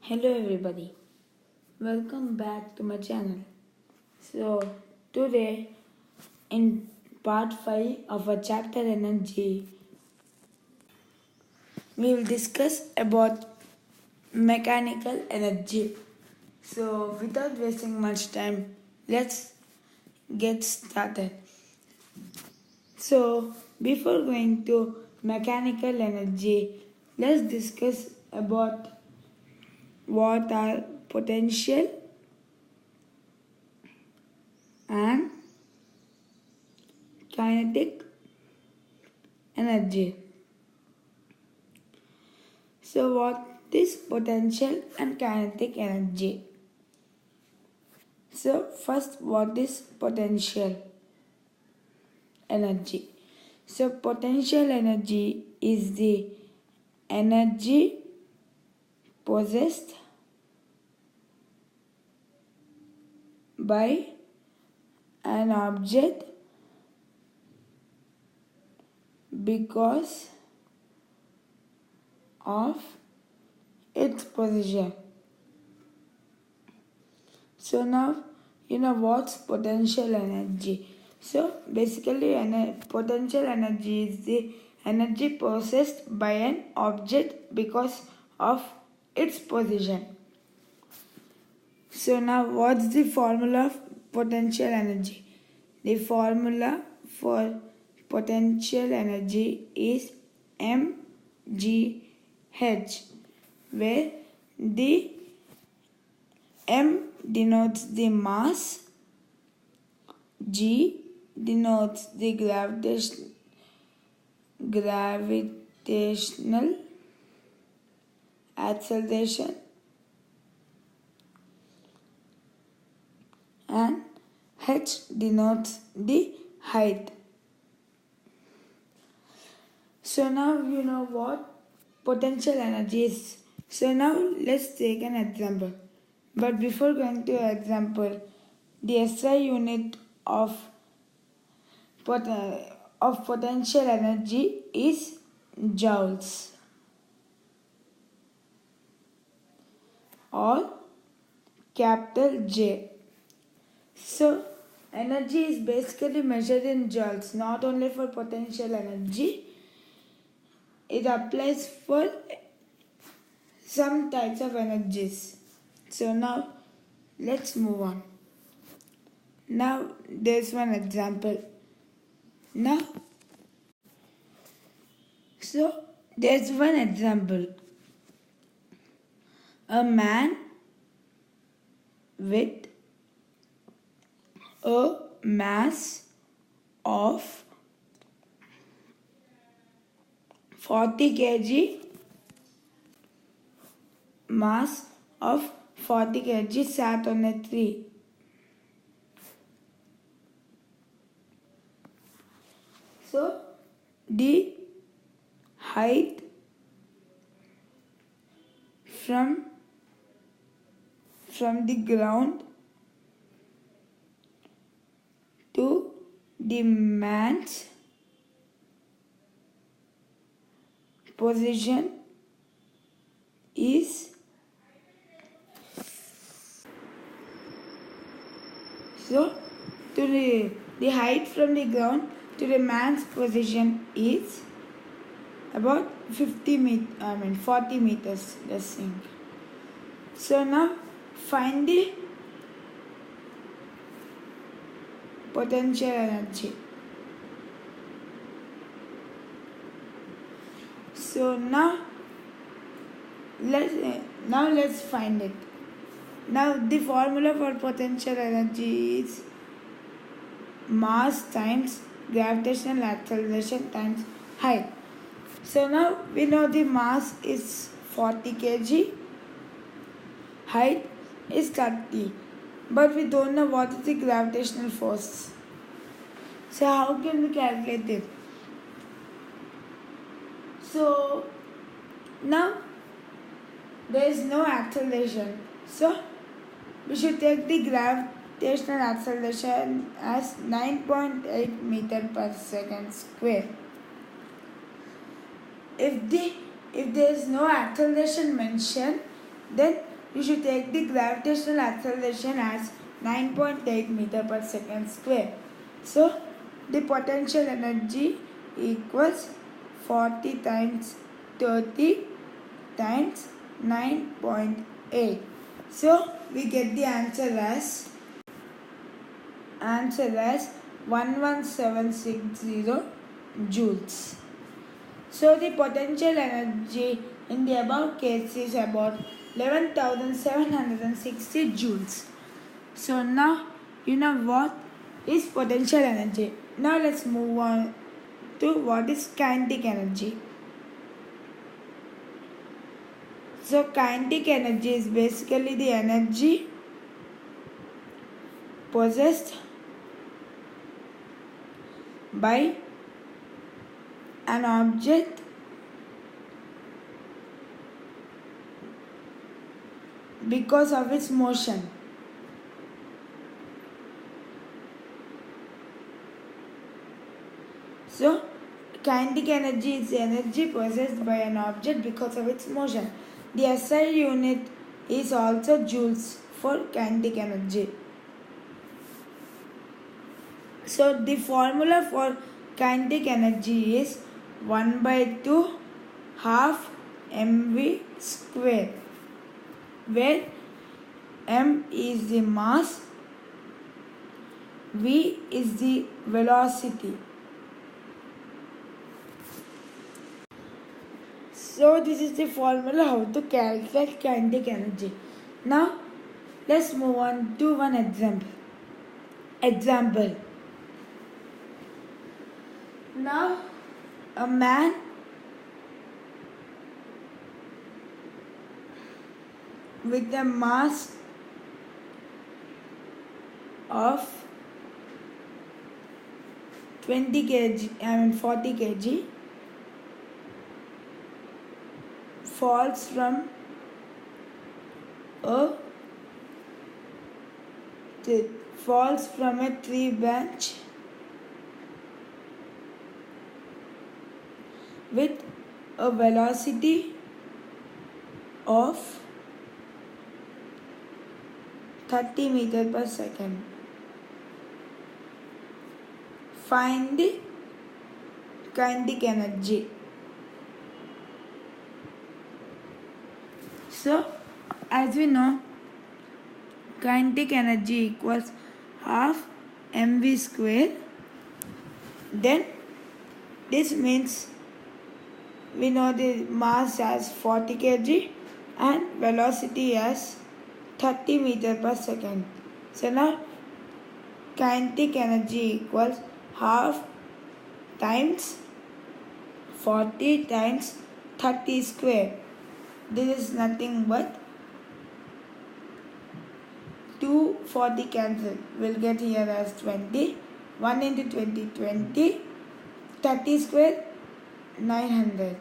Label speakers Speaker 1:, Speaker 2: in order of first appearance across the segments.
Speaker 1: Hello everybody, welcome back to my channel. So today in part 5 of our chapter energy, we will discuss about mechanical energy. So without wasting much time, let's get started. So before going to mechanical energy, let's discuss about what are potential and kinetic energy. So what is potential and kinetic energy? So first, what is potential energy? So potential energy is the energy possessed by an object because of its position. So now you know what's potential energy. So basically potential energy is the energy possessed by an object because of its position. So now what's the formula of potential energy? The formula for potential energy is mgh, where the m denotes the mass, g denotes the gravitational acceleration, and h denotes the height. So now you know what potential energy is. So now let's take an example. But before going to example, the SI unit of potential energy is joules, or capital J. So energy is basically measured in joules, not only for potential energy. It applies for some types of energies. So now let's move on. Now there's one example. There's one example. A man with a mass of 40 kg sat on a tree. So the height from the ground to the man's position is the height from the ground to the man's position is about 40 meters, let's think. So now find the potential energy. So now let's find it. Now the formula for potential energy is mass times gravitational acceleration times height. So now we know the mass is 40 kg, height is 30, but we don't know what is the gravitational force. So how can we calculate it? So now there is no acceleration, so we should take the gravitational acceleration as 9.8 meter per second square. If there is no acceleration mentioned, then you should take the gravitational acceleration as 9.8 meter per second square. So the potential energy equals 40 times 30 times 9.8. So we get the answer as 11760 joules. So the potential energy in the above case is about 11,760 joules. So now you know what is potential energy. Now let's move on to what is kinetic energy. So kinetic energy is basically the energy possessed by an object because of its motion. So kinetic energy is the energy possessed by an object because of its motion. The SI unit is also joules for kinetic energy. So the formula for kinetic energy is 1/2 half mv square, where m is the mass, v is the velocity. So this is the formula how to calculate kinetic energy. Now let's move on to one example. Now a man with a mass of 40 kg falls from a tree branch with a velocity of 30 meters per second. Find the kinetic energy. So as we know, kinetic energy equals half mv square. Then this means we know the mass as 40 kg and velocity as 30 meters per second. So now kinetic energy equals half times 40 times 30 square. This is nothing but 240 cancel. We'll get here as 20. 1 into 20, 20. 30 square, 900.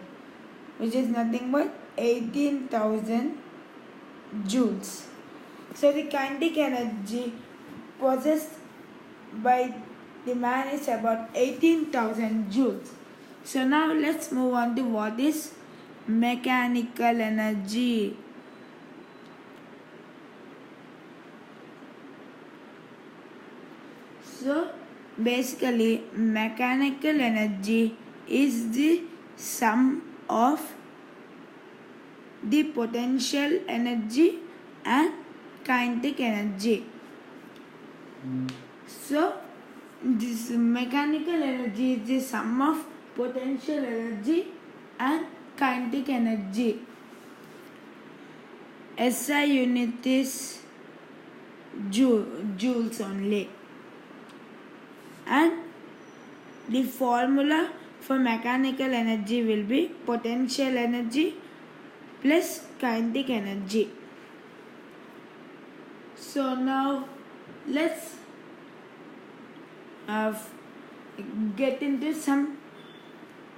Speaker 1: Which is nothing but 18,000 joules. So the kinetic energy possessed by the man is about 18,000 joules. So now let's move on to what is mechanical energy. So basically mechanical energy is the sum of the potential energy and kinetic energy. So this mechanical energy is the sum of potential energy and kinetic energy. SI unit is joules only, and the formula for mechanical energy will be potential energy plus kinetic energy. So now let's get into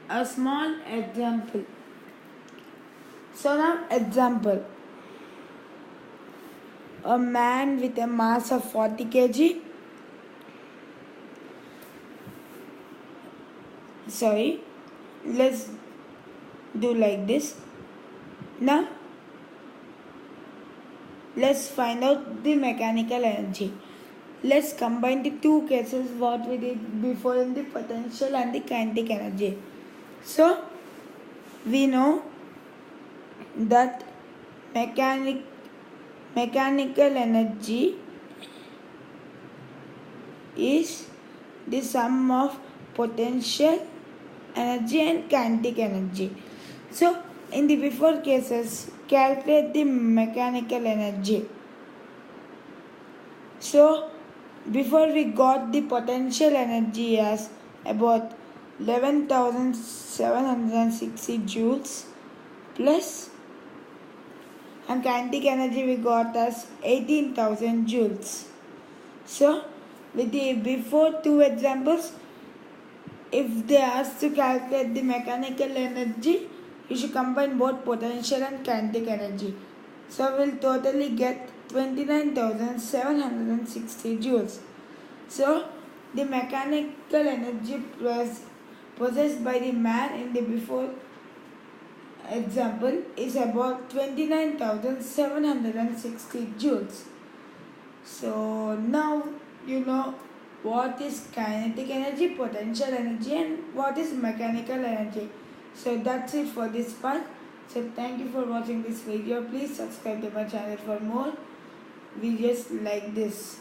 Speaker 1: a small example. So now example, a man with a mass of 40 kg let's do like this. Now let's find out the mechanical energy. Let's combine the two cases what we did before in the potential and the kinetic energy. So we know that mechanical energy is the sum of potential energy and kinetic energy. So in the before cases, calculate the mechanical energy. So before we got the potential energy as about 11,760 joules plus, and kinetic energy we got as 18,000 joules. So with the before two examples, if they ask to calculate the mechanical energy, you should combine both potential and kinetic energy. So we'll totally get 29,760 joules. So the mechanical energy possessed by the man in the before example is about 29,760 joules. So now you know what is kinetic energy, potential energy, and what is mechanical energy. So that's it for this part. So thank you for watching this video. Please subscribe to my channel for more videos like this.